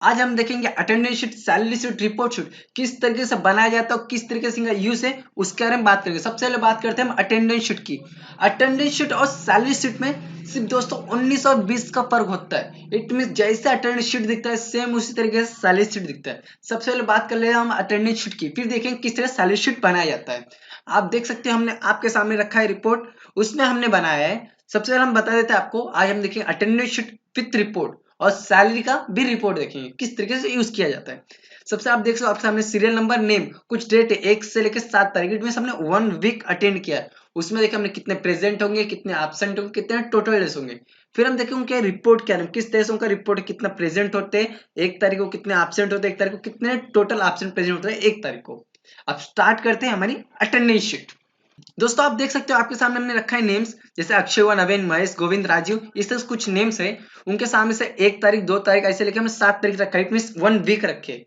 आज हम देखेंगे attendance sheet, salary sheet, report sheet किस तरीके से बनाया जाता है और किस तरीके से यूज है उसके बारे में बात करेंगे। सबसे पहले बात करते हैं हम अटेंडेंस शीट की। अटेंडेंस शीट और सैलरी शीट में सिर्फ दोस्तों 19 और 20 का फर्क होता है। इट मीन जैसे अटेंडेंस शीट दिखता है सेम उसी तरीके से सैलरी शीट दिखता है। सबसे पहले बात कर ले हम अटेंडेंस शीट की, फिर देखेंगे किस तरह सैलरी शीट बनाया जाता है। आप देख सकते हैं हमने आपके सामने रखा है रिपोर्ट, उसमें हमने बनाया है। सबसे पहले हम बता देते हैं आपको, आज हम देखेंगे अटेंडेंस शीट विथ रिपोर्ट और सैलरी का भी रिपोर्ट देखेंगे किस तरीके से यूज किया जाता है। सबसे आप देख सकते हो आपके सामने सीरियल नंबर, नेम, कुछ डेट है 1 से लेकर 7 तारीख में हमने 1 वीक अटेंड किया है। उसमें देखिए हमने कितने प्रेजेंट होंगे, कितने एब्सेंट होंगे, कितने टोटल डेज होंगे। फिर हम देखेंगे क्या रिपोर्ट क्या है, किस तरह से उनका रिपोर्ट है, कितना प्रेजेंट होते हैं 1 तारीख को, कितने एब्सेंट होते हैं 1 तारीख को, कितने टोटल एब्सेंट प्रेजेंट होते हैं 1 तारीख को। अब स्टार्ट करते हैं हमारी अटेंडेंस शीट। दोस्तों आप देख सकते हो आपके सामने हमने रखा है नेम्स, जैसे अक्षय, नवीन, महेश, गोविंद, राजीव, इस तरह से कुछ नेम्स है। उनके सामने से 1 तारीख 2 तारीख ऐसे लेके हमने 7 तारीख रखा है, इट मीन 1 वीक रखे।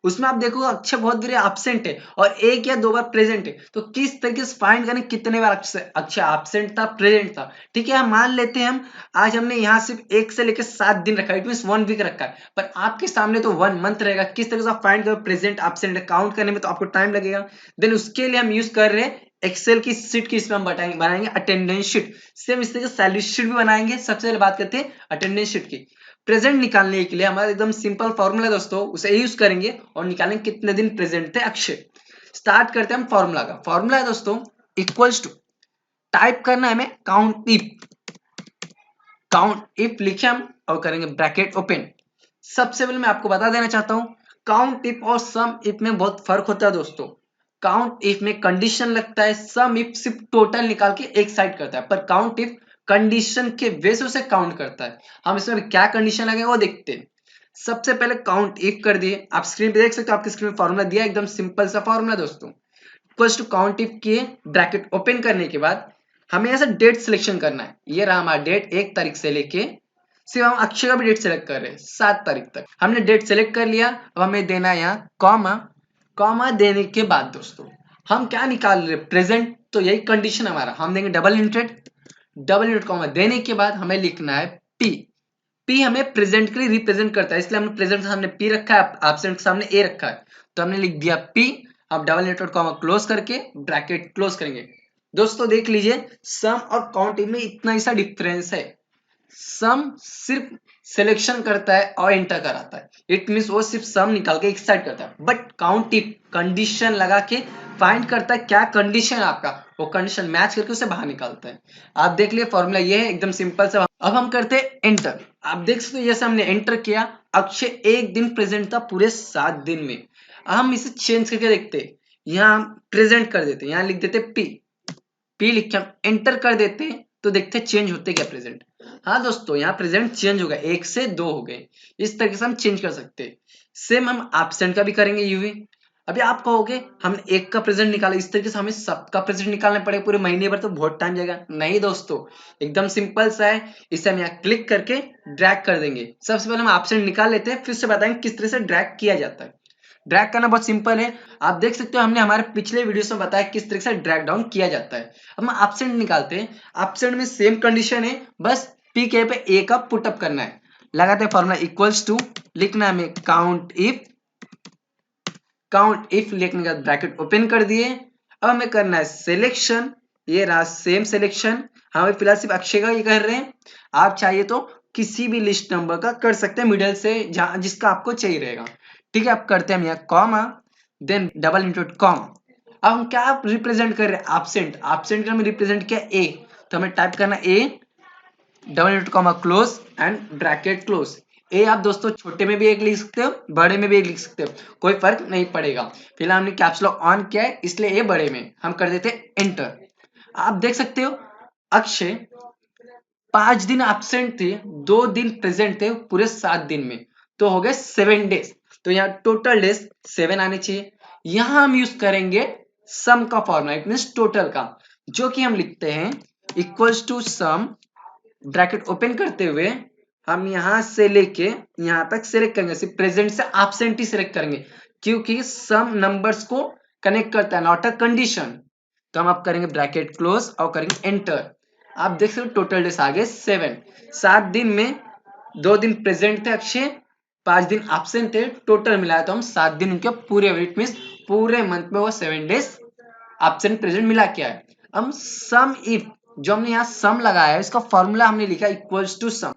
उसमें आप देखो अक्षय बहुत बार एब्सेंट है और 1 या 2 बार प्रेजेंट है, तो किस तरीके से फाइंड करें कितने बार अक्षय एब्सेंट था प्रेजेंट था। ठीक है, हम मान लेते हैं हम आज हमने यहाँ सिर्फ 1 से लेकर 7 दिन रखा है, इट मीन 1 वीक रखा है, पर आपके सामने तो 1 मंथ रहेगा। किस तरह से आप फाइंड करें प्रेजेंट एब्सेंट, काउंट करने में तो आपको टाइम लगेगा। देन उसके लिए हम यूज कर रहे हैं एक्सेल की शीट की, इसमें हम बनाएंगे अटेंडेंस शीट। सेम इस तरीके से सैलरी शीट भी बनाएंगे। सबसे पहले बात करते हैं अटेंडेंस शीट की। प्रेजेंट निकालने के लिए हमारा एकदम सिंपल फॉर्मूला दोस्तों, उसे यूज करेंगे और निकालेंगे कितने दिन प्रेजेंट थे अक्षय। स्टार्ट करते हैं हम फॉर्मूला का। फॉर्मूला है दोस्तों इक्वल्स टू, टाइप करना है हमें काउंट इफ लिखे हम और करेंगे ब्रैकेट ओपन। सबसे पहले मैं आपको बता देना चाहता हूं काउंट इफ और सम इफ में बहुत फर्क होता है दोस्तों। काउंट इफ में कंडीशन लगता है, सम इफ सिर्फ टोटल निकाल के एक साइड करता है, पर काउंट इफ कंडीशन के बेस से काउंट करता है। हम इसमें क्या कंडीशन लगे वो देखते हैं। सबसे पहले काउंट इफ कर दिए, आप स्क्रीन पे देख सकते हो, आपकी स्क्रीन में फॉर्मूला दिया, एकदम सिंपल सा फॉर्मूला दोस्तों। इक्वल्स टू काउंट इफ किए, ब्रैकेट ओपन करने के बाद हमें ऐसा डेट सिलेक्शन करना है। ये रहा हमारा डेट 1 तारीख से लेके, सिर्फ हम अक्षय का भी डेट सेलेक्ट कर रहे हैं 7 तारीख तक। हमने डेट सेलेक्ट कर लिया, अब हमें देना है यहाँ कॉमा। कॉमा देने के बाद दोस्तों हम क्या निकाल रहे हैं प्रेजेंट, तो यही कंडीशन हमारा, हम देंगे डबल इंटेड। डबल इंटेड कॉमा देने के बाद हमें लिखना है पी। पी हमें प्रेजेंट के लिए रिप्रेजेंट करता है, इसलिए हमने प्रेजेंट के सामने पी रखा है, एब्सेंट के सामने ए रखा है, तो हमने लिख दिया पी। अब डबल इंटेड कॉमा क्लोज करके ब्रैकेट क्लोज करेंगे। दोस्तों देख लीजिए सम और काउंट में इतना ही सा डिफरेंस है। सम सिर्फ सिलेक्शन करता है और एंटर कराता है, इट मींस वो सिर्फ सम निकाल के एक साइड करता है, बट काउंट इफ कंडीशन लगा के फाइंड करता है क्या कंडीशन है आपका, वो कंडीशन मैच करके उसे बाहर निकालता है। आप देख लिए फॉर्मूला ये है, एकदम सिंपल सा। अब हम करते हैं एंटर। आप देख सकते हो जैसे हमने एंटर किया, अक्षय 1 दिन प्रेजेंट था पूरे 7 दिन में। हम इसे चेंज करके देखते हैं, यहाँ प्रेजेंट कर देते हैं, यहाँ लिख देते पी। पी लिख के हम एंटर कर देते हैं, तो देखते हैं चेंज होते क्या प्रेजेंट। हाँ दोस्तों यहाँ प्रेजेंट चेंज हो गया, 1 से 2 हो गए। इस तरीके से हम चेंज कर सकते हैं। सेम हम एब्सेंट का भी करेंगे यूवी। अभी आप कहोगे हमने 1 का प्रेजेंट निकाला, इस तरीके से हमें सबका प्रेजेंट निकालना पड़ेगा पूरे महीने भर, तो बहुत टाइम जाएगा। नहीं दोस्तों, एकदम सिंपल सा है। इसे हम यहाँ क्लिक करके ड्रैग कर देंगे। सबसे पहले हम एब्सेंट निकाल लेते हैं, फिर से बताएंगे किस तरह से ड्रैग किया जाता है। ड्रैग करना बहुत सिंपल है। आप देख सकते हो हमने हमारे पिछले वीडियो में बताया किस तरह से ड्रैग डाउन किया जाता है। अब हम एब्सेंट निकालते हैं। एब्सेंट में सेम कंडीशन है, बस पी के पे ए का पुटअप करना है। लगाते हैं फॉर्मूला इक्वल्स टू, लिखना है हमें काउंट इफ। काउंट इफ लिखने का ब्रैकेट ओपन कर दिए। अब हमें करना है सिलेक्शन, ये रहा सेम सिलेक्शन। हमें फिलहाल सिर्फ अक्षय का ये कर रहे हैं, आप चाहिए तो किसी भी लिस्ट नंबर का कर सकते हैं मिडिल से, जहां जिसका आपको चाहिए रहेगा। ठीक है, आप करते हैं हम यहाँ comma, then double into comma. अब हम क्या रिप्रेजेंट कर रहे हैं एब्सेंट। एब्सेंट का हमें रिप्रेजेंट किया ए, तो हमें टाइप करना A double into comma close and bracket close. ए आप दोस्तों छोटे में भी एक लिख सकते हो, बड़े में भी एक लिख सकते हो, कोई फर्क नहीं पड़ेगा। फिलहाल हमने कैप्स लॉक ऑन किया है, इसलिए ए बड़े में हम कर देते एंटर। आप देख सकते हो अक्षय 5 दिन एब्सेंट थे, 2 दिन प्रेजेंट थे पूरे 7 दिन में, तो हो गए 7 डेज। तो यहाँ टोटल डेज 7 आने चाहिए। यहाँ हम यूज करेंगे सम का फॉर्मूला, इट मीन टोटल का, जो कि हम लिखते हैं equals to sum, bracket open करते हुए हम यहां से लेके यहां तक सिलेक्ट करेंगे, सिर्फ प्रेजेंट से एब्सेंट ही सिलेक्ट करेंगे, क्योंकि सम नंबर्स को कनेक्ट करता है, नॉट अ कंडीशन। तो हम आप करेंगे ब्रैकेट क्लोज और करेंगे एंटर। आप देख सकते हो टोटल डेज आ गए 7। 7 दिन में 2 दिन प्रेजेंट थे अक्षय, 5 दिन एब्सेंट थे, टोटल मिलाया तो हम 7 दिन उनके पूरे, इट मींस पूरे मंथ में वो 7 डेज एब्सेंट प्रेजेंट मिला क्या है। हम सम इफ, जो हमने यहाँ सम लगाया है, इसका फॉर्मूला हमने लिखा इक्वल्स टू सम।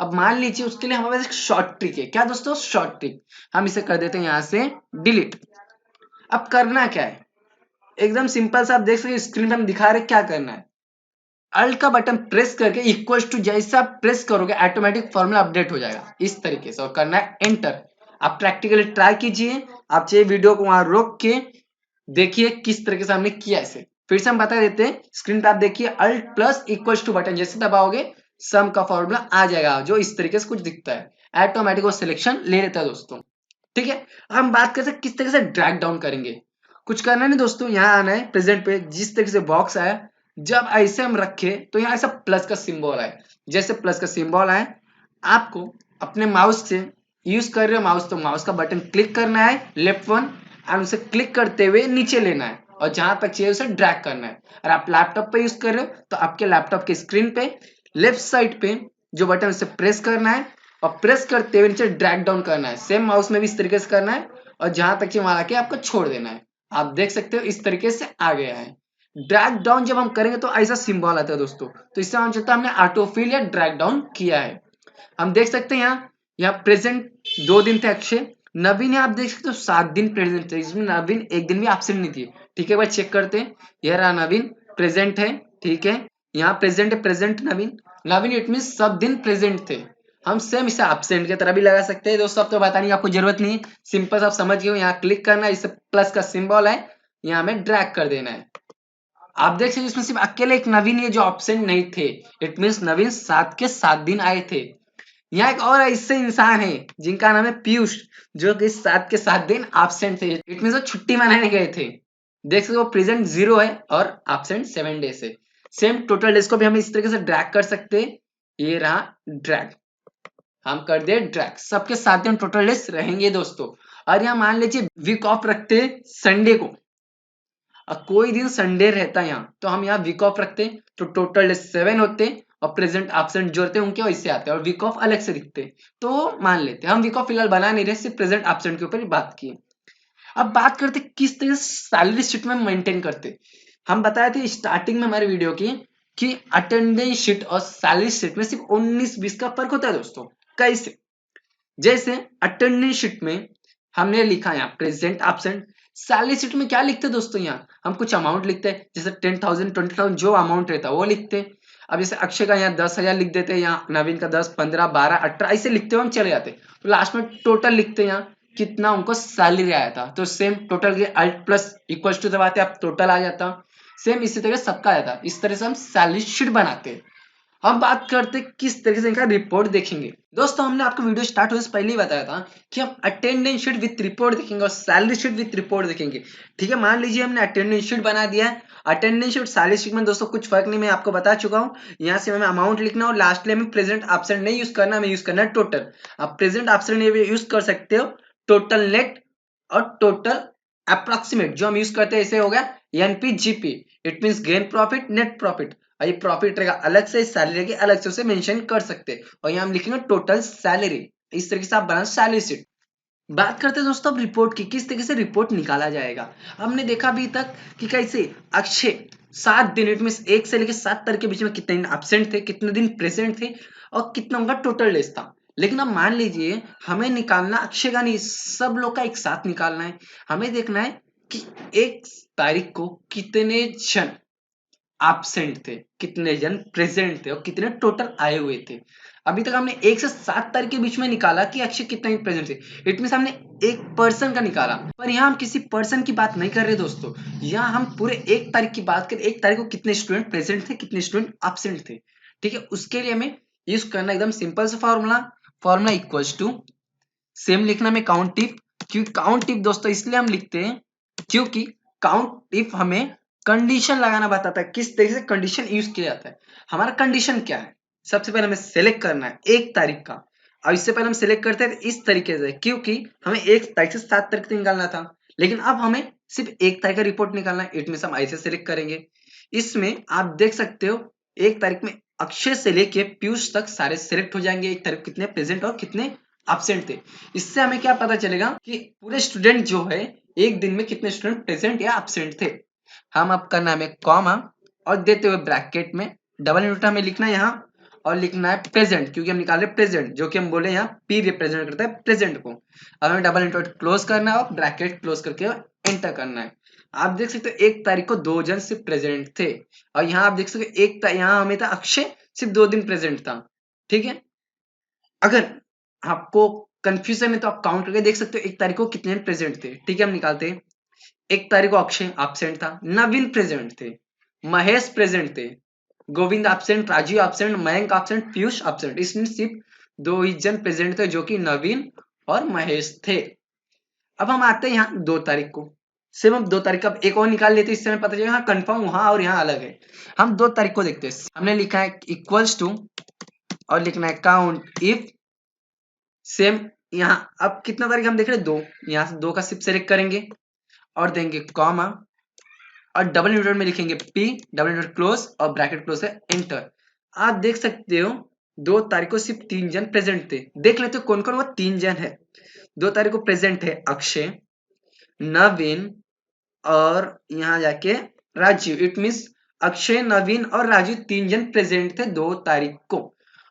अब मान लीजिए उसके लिए हमारे पास एक शॉर्ट ट्रिक है। क्या दोस्तों? Short trick. हम इसे कर देते हैं यहाँ से डिलीट। अब करना क्या है, एकदम सिंपल सा, आप देख सकते स्क्रीन पे हम दिखा रहे क्या करना है। अल्ट का बटन प्रेस करके इक्वल्स टू जैसे आप प्रेस करोगे ऑटोमेटिक फॉर्मूला अपडेट हो जाएगा इस तरीके से, और करना है एंटर। आप प्रैक्टिकली ट्राई कीजिए, आप चाहिए वीडियो को वहां रोक के देखिए किस तरीके से हमने किया इसे। फिर से हम बता देते हैं, स्क्रीन पे आप देखिए alt plus equals to button जैसे दबाओगे सम का फॉर्मूला आ जाएगा, जो इस तरीके से कुछ दिखता है, ऑटोमेटिक वो सिलेक्शन ले लेता है दोस्तों। ठीक है, हम बात करते हैं किस तरीके से ड्रैग डाउन करेंगे। कुछ करना नहीं दोस्तों, यहाँ आना है प्रेजेंट पे, जिस तरीके से बॉक्स आया, जब ऐसे हम रखे तो यहाँ ऐसा प्लस का सिंबल आए, जैसे प्लस का सिंबल आए आपको अपने माउस से, यूज कर रहे हो माउस तो माउस का बटन क्लिक करना है लेफ्ट वन, और उसे क्लिक करते हुए नीचे लेना है, और जहां तक चाहिए उसे ड्रैग करना है। और आप लैपटॉप पे यूज कर रहे हो तो आपके लैपटॉप के स्क्रीन पे लेफ्ट साइड पे जो बटन उसे प्रेस करना है, और प्रेस करते हुए नीचे ड्रैग डाउन करना है। सेम माउस में भी इस तरीके से करना है, और जहां तक वहां आके आपको छोड़ देना है। आप देख सकते हो इस तरीके से आ गया है। ड्रैग डाउन जब हम करेंगे तो ऐसा सिंबल आता है दोस्तों, तो इससे हम चलता है हमने ऑटोफिल या ड्रैग डाउन किया है। हम देख सकते हैं यहाँ प्रेजेंट 2 दिन थे अक्षय, नवीन है आप देख सकते हो 7 दिन प्रेजेंट थे, इसमें नवीन एक दिन भी एब्सेंट नहीं थी। ठीक है, एक बार चेक करते हैं, यह रहा नवीन प्रेजेंट है। ठीक है, यहाँ प्रेजेंट है, present Naveen, Naveen it mean सब दिन प्रेजेंट थे। हम सेम इसे एब्सेंट की तरह भी लगा सकते हैं दोस्तों, अब तो बताने की आपको जरूरत नहीं है, सिंपल आप समझ गए। यहाँ क्लिक करना है, इसे प्लस का सिंबल है, यहाँ हमें ड्रैग कर देना है। आप देख सकते इसमें सिर्फ अकेले एक नवीन है जो एब्सेंट नहीं थे, इट मीन्स नवीन 7 के 7 दिन आए थे। यहाँ एक और ऐसे इंसान है जिनका नाम है पीयूष, जो कि 7 के 7 दिन एब्सेंट थे, इट मीन्स वो छुट्टी मनाने गए थे। देख सकते हो प्रेजेंट 0 है और एब्सेंट 7 डेज है। सेम टोटल डेज को भी हम इस तरीके से ड्रैग कर सकते हैं, ये रहा ड्रैग, हम कर दे ड्रैग, सबके 7 दिन टोटल डेज रहेंगे दोस्तों। और यहाँ मान लीजिए वीक ऑफ रखते संडे को, और कोई दिन संडे रहता है यहाँ, तो हम यहाँ वीक ऑफ रखते तो टोटल डेज 7 होते, और प्रेजेंट एब्सेंट जो होते हैं उनके वैसे आते हैं, और वीक ऑफ अलग से दिखते, तो मान लेते हम वीक ऑफ फिलहाल बना नहीं रहे, सिर्फ प्रेजेंट एब्सेंट के ऊपर बात की। अब बात करते किस तरह से सैलरी शीट में मेंटेन करते। हम बताए थे स्टार्टिंग में हमारे वीडियो की कि अटेंडेंस शीट और सैलरी शीट में सिर्फ 19-20 का फर्क होता है दोस्तों। कैसे? जैसे अटेंडेंस शीट में हमने लिखा यहाँ प्रेजेंट एब्सेंट, सैलरी शीट में क्या लिखते हैं दोस्तों, यहाँ हम कुछ अमाउंट लिखते हैं, जैसे 10,000 20,000 जो अमाउंट रहता है वो लिखते हैं। अब जैसे अक्षय का यहाँ 10,000 लिख देते हैं, यहाँ नवीन का 10, 15, 12, 18 ऐसे लिखते हुए हम चले जाते, तो लास्ट में टोटल लिखते हैं यहाँ कितना उनको सैलरी आया था, तो सेम टोटल के अल्ट प्लस इक्वल्स टू दबाते आप टोटल आ जाता। सेम इसी तरह सबका आया था, इस तरह से हम सैलरी शीट बनाते हैं। अब बात करते हैं किस तरीके से इनका रिपोर्ट देखेंगे। दोस्तों हमने आपको वीडियो स्टार्ट होने से पहले ही बताया था कि हम अटेंडेंस शीट विथ रिपोर्ट देखेंगे और सैलरी शीट विथ रिपोर्ट देखेंगे। ठीक है, मान लीजिए हमने अटेंडेंस शीट बना दिया है, अटेंडेंस शीट सैलरी शीट में दोस्तों कुछ फर्क नहीं, मैं आपको बता चुका हूँ। यहाँ से हमें अमाउंट लिखना और लास्टली हमें प्रेजेंट एब्सेंट नहीं यूज करना, हमें यूज करना है टोटल। आप प्रेजेंट एब्सेंट यूज कर सकते हो, टोटल नेट और टोटल अप्रोक्सीमेट जो हम यूज करते हैं, ऐसे हो गया NPGP, it means gain profit net profit. और ये प्रॉफिट रहेगा अलग से, सैलरी रहेगी अलग से, उसे मेंशन कर सकते हैं। और यहाँ हम लिखेंगे टोटल सैलरी, इस तरीके से आप बना सैलरी शीट। बात करते हैं दोस्तों अब रिपोर्ट की, किस तरीके से रिपोर्ट निकाला जाएगा। हमने देखा अभी तक कि कैसे अक्षय 7 दिन, इट मींस 1 से लेकर 7 तक के बीच में कितने दिन एब्सेंट थे, कितने दिन प्रेजेंट थे, और कितना उनका टोटल डेज था। लेकिन अब मान लीजिए हमें निकालना अक्षय का नहीं, सब लोग का एक साथ निकालना है। हमें देखना है कि 1 तारीख को कितने जन एब्सेंट थे, कितने जन प्रेजेंट थे, और कितने टोटल आए हुए थे। अभी तक हमने 1 से 7 तारीख के बीच में निकाला कि अक्षय कितने प्रेजेंट थे, इट मीन हमने एक पर्सन का निकाला। पर यहाँ हम किसी पर्सन की बात नहीं कर रहे दोस्तों, यहाँ हम पूरे 1 तारीख की बात करें, 1 तारीख को कितने स्टूडेंट प्रेजेंट थे, कितने स्टूडेंट एब्सेंट थे। ठीक है, उसके लिए हमें यूज करना एकदम सिंपल सा फॉर्मूला इक्वल्स टू, सेम लिखना में काउंट टिप, क्योंकि काउंट टिप दोस्तों इसलिए हम लिखते हैं क्योंकि काउंट टिप हमें कंडीशन लगाना बताता है, किस तरीके से कंडीशन यूज किया जाता है। हमारा कंडीशन क्या है, सबसे पहले हमें सेलेक्ट करना है 1 तारीख का, और इससे पहले हम सेलेक्ट करते हैं इस तरीके से, क्योंकि हमें 1 तारीख से 7 तारीख तक निकालना था, लेकिन अब हमें सिर्फ 1 तारीख का रिपोर्ट निकालना है, इट मीन हम ऐसे सेलेक्ट करेंगे। इसमें आप देख सकते हो 1 तारीख में अक्षय से लेके पीयूष तक सारे सेलेक्ट हो जाएंगे, 1 तारीख कितने प्रेजेंट और कितने एब्सेंट थे। इससे हमें क्या पता चलेगा कि पूरे स्टूडेंट जो है एक दिन में कितने स्टूडेंट प्रेजेंट या एब्सेंट थे। हम अब करना है कॉमा और देते हुए ब्रैकेट में डबल इनवर्ट हमें लिखना है यहाँ और लिखना है प्रेजेंट, क्योंकि हम निकाल रहे प्रेजेंट जो कि हम बोले यहाँ पी रिप्रेजेंट करता है प्रेजेंट को। अब हमें डबल इनवर्ट क्लोज करना है और ब्रैकेट क्लोज करके एंटर करना है। आप देख सकते हो 1 तारीख को 2 जन सिर्फ प्रेजेंट थे और यहाँ आप देख सकते हो यहाँ हमें था अक्षय सिर्फ 2 दिन प्रेजेंट था। ठीक है, अगर आपको कंफ्यूजन है तो आप काउंट करके देख सकते हो 1 तारीख को कितने जन प्रेजेंट थे। ठीक है, हम निकालते हैं। 1 तारीख को अक्षय एब्सेंट था, नवीन प्रेजेंट थे, महेश प्रेजेंट थे, Govind absent, Rajiv absent, Mayank absent, Piyush absent. इसमें सिर्फ 2 ही जन प्रेजेंट थे जो कि नवीन और महेश थे। अब हम आते हैं यहाँ 2 तारीख को। सिर्फ हम 2 तारीख का एक और निकाल लेते हैं, इससे हमें पता चलेगा हाँ कंफर्म वहां और यहाँ अलग है। हम 2 तारीख को देखते हैं। हमने लिखा है इक्वल्स टू और लिखना है काउंट इफ सेम। यहाँ अब कितना तारीख हम देख रहे हैं 2, यहाँ से 2 का सिर्फ सेलेक्ट करेंगे और देंगे कॉमा और डबल इनवर्ट में लिखेंगे पी, डबल इनवर्ट क्लोज और ब्रैकेट क्लोज है एंटर। आप देख सकते हो 2 तारीख को सिर्फ 3 जन प्रेजेंट थे। देख लेते हो कौन कौन वो 3 जन है। 2 तारीख को प्रेजेंट है अक्षय, नवीन और यहाँ जाके राजीव। इट मीन्स अक्षय, नवीन और राजीव 3 जन प्रेजेंट थे 2 तारीख को।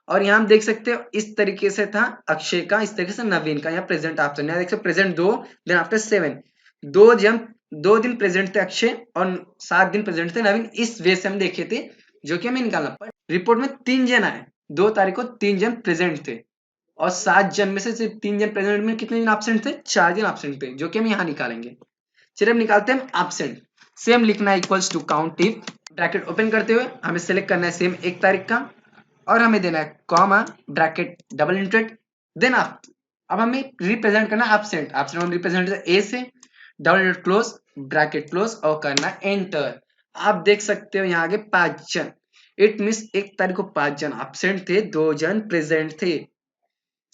और यहाँ हम देख सकते हो इस तरीके से था अक्षय का, इस तरीके से नवीन का। यहाँ प्रेजेंट ऑप्शन यहाँ देख सकते प्रेजेंट 2 देन आफ्टर 7 2 दिन प्रेजेंट थे अक्षय और 7 दिन प्रेजेंट थे नवीन। इस वे से हम देखे थे जो कि हमें निकालना पर रिपोर्ट में 3 जन आए। 2 तारीख को 3 जन प्रेजेंट थे और 7 जन में से सिर्फ 3 जन प्रेजेंट में कितने जन एब्सेंट थे? 4 जन एब्सेंट थे, जो कि हम यहाँ निकालेंगे। चलिए हम निकालते हैं एब्सेंट। सेम लिखना है equals to count if, bracket open करते हुए हमें सेलेक्ट करना है सेम 1 तारीख का और हमें देना है कॉमा ब्रैकेट डबल इंटेड देन आप। अब हमें रिप्रेजेंट करना है एब्सेंट। एब्सेंट हम रिप्रेजेंट ए से डबल इंटेड क्लोज ब्रैकेट क्लोज और करना है एंटर। आप देख सकते हो यहाँ आगे 5 जन। इट मीन्स 1 तारीख को 5 जन एब्सेंट थे, 2 जन प्रेजेंट थे।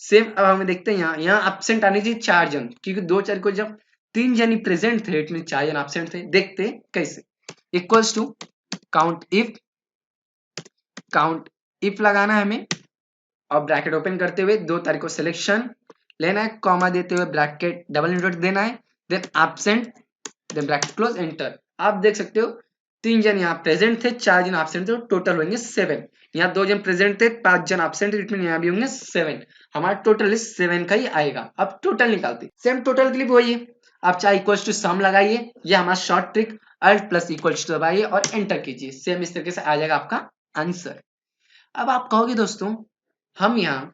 सेम अब हमें देखते हैं यहाँ एब्सेंट आने चाहिए 4 जन, क्योंकि 2 तारीख को जब 3 जन ही प्रेजेंट थे इट मीन 4 जन एब्सेंट थे। देखते कैसे। इक्वल्स टू काउंट इफ लगाना है हमें और ब्रैकेट ओपन करते हुए 2 तारीख को सिलेक्शन लेना है, कॉमा देते हुए ब्रैकेट डबल इनवर्ट देना है then absent then bracket close enter. आप देख सकते हो 3 जन यहाँ प्रेजेंट थे, 4 जन एब्सेंट थे, टोटल होंगे 7। यहाँ 2 जन प्रेजेंट थे, 5 जन एब्सेंट थे, इट मीन यहाँ भी होंगे 7। हमारा टोटल इस 7 का ही आएगा। अब टोटल निकालते सेम टोटल के लिए वही है। आप चाहे इक्वल्स टू सम लगाइए, यह हमारा short trick, alt plus equals to दबाइए और एंटर कीजिए। सेम इस तरीके से आ जाएगा आपका आंसर। अब आप कहोगे दोस्तों हम यहाँ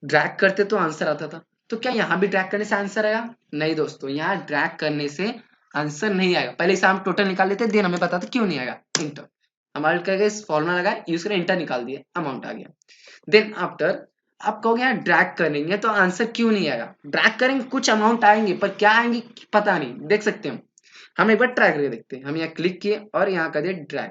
ड्रैग करते तो आंसर आता था, तो क्या यहाँ भी ड्रैग करने से आंसर आएगा? नहीं दोस्तों, यहाँ ड्रैग करने से आंसर नहीं आएगा। पहले इसे हम टोटल निकाल लेते देन हमें बताते क्यों नहीं आएगा। इंटर हमारे क्या इस फॉर्मूला लगाए यूज करें, इंटर निकाल दिए, अमाउंट आ गया। देन आफ्टर आप कहोगे यहाँ ड्रैग करेंगे तो आंसर क्यों नहीं आएगा? ड्रैग करेंगे कुछ अमाउंट आएंगे पर क्या आएंगे पता नहीं। देख सकते हैं हम एक बार ट्राई करके देखते हैं। हम यहाँ क्लिक किए और यहाँ कर दिए ड्रैग।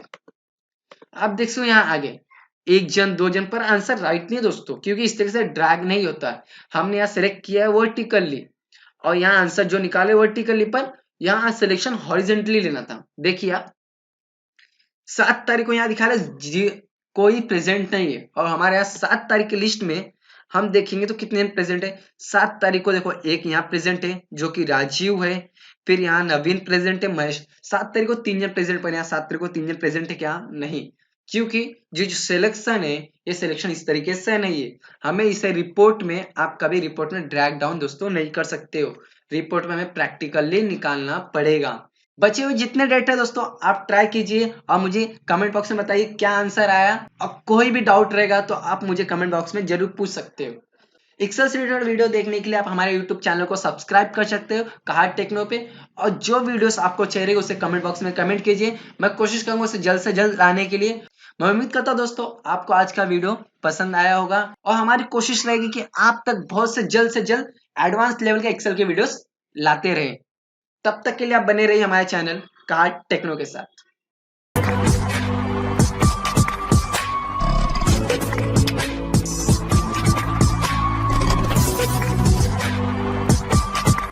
आप देख सकते हो यहाँ आगे 1 जन 2 जन पर आंसर राइट नहीं है दोस्तों, क्योंकि इस तरह से ड्रैग नहीं होता है। हमने यहाँ सेलेक्ट किया है वर्टिकली और यहाँ आंसर जो निकाले वर्टिकली, पर यहाँ सिलेक्शन हॉरिजेंटली लेना था। देखिए आप 7 तारीख को यहाँ दिखा रहा है कोई प्रेजेंट नहीं है और हमारे यहाँ 7 तारीख की लिस्ट में हम देखेंगे तो कितने प्रेजेंट है। 7 तारीख को देखो एक यहाँ प्रेजेंट है जो कि राजीव है, फिर यहाँ नवीन प्रेजेंट है, महेश। 7 तारीख को 3 जन प्रेजेंट, पर यहाँ 7 तारीख को 3 जन प्रेजेंट है क्या? नहीं, क्योंकि जो सिलेक्शन है ये सिलेक्शन इस तरीके से नहीं है। हमें इसे रिपोर्ट में आप कभी रिपोर्ट में ड्रैग डाउन दोस्तों नहीं कर सकते हो। रिपोर्ट में हमें प्रैक्टिकली निकालना पड़ेगा। बचे हुए जितने डेटा दोस्तों आप ट्राई कीजिए और मुझे कमेंट बॉक्स में बताइए क्या आंसर आया। और कोई भी डाउट रहेगा तो आप मुझे कमेंट बॉक्स में जरूर पूछ सकते हो। एक्सेल से रिलेटेड वीडियो देखने के लिए आप हमारे यूट्यूब चैनल को सब्सक्राइब कर सकते हो कहार टेक्नो पे। और जो वीडियोस आपको चाहिए उसे कमेंट बॉक्स में कमेंट कीजिए, मैं कोशिश करूंगा उसे जल्द से जल्द लाने के लिए। मैं उम्मीद करता हूं दोस्तों आपको आज का वीडियो पसंद आया होगा और हमारी कोशिश रहेगी कि आप तक बहुत से जल्द एडवांस लेवल के एक्सेल के वीडियोस लाते रहें। तब तक के लिए आप बने रहिए हमारे चैनल कहार टेक्नो के साथ।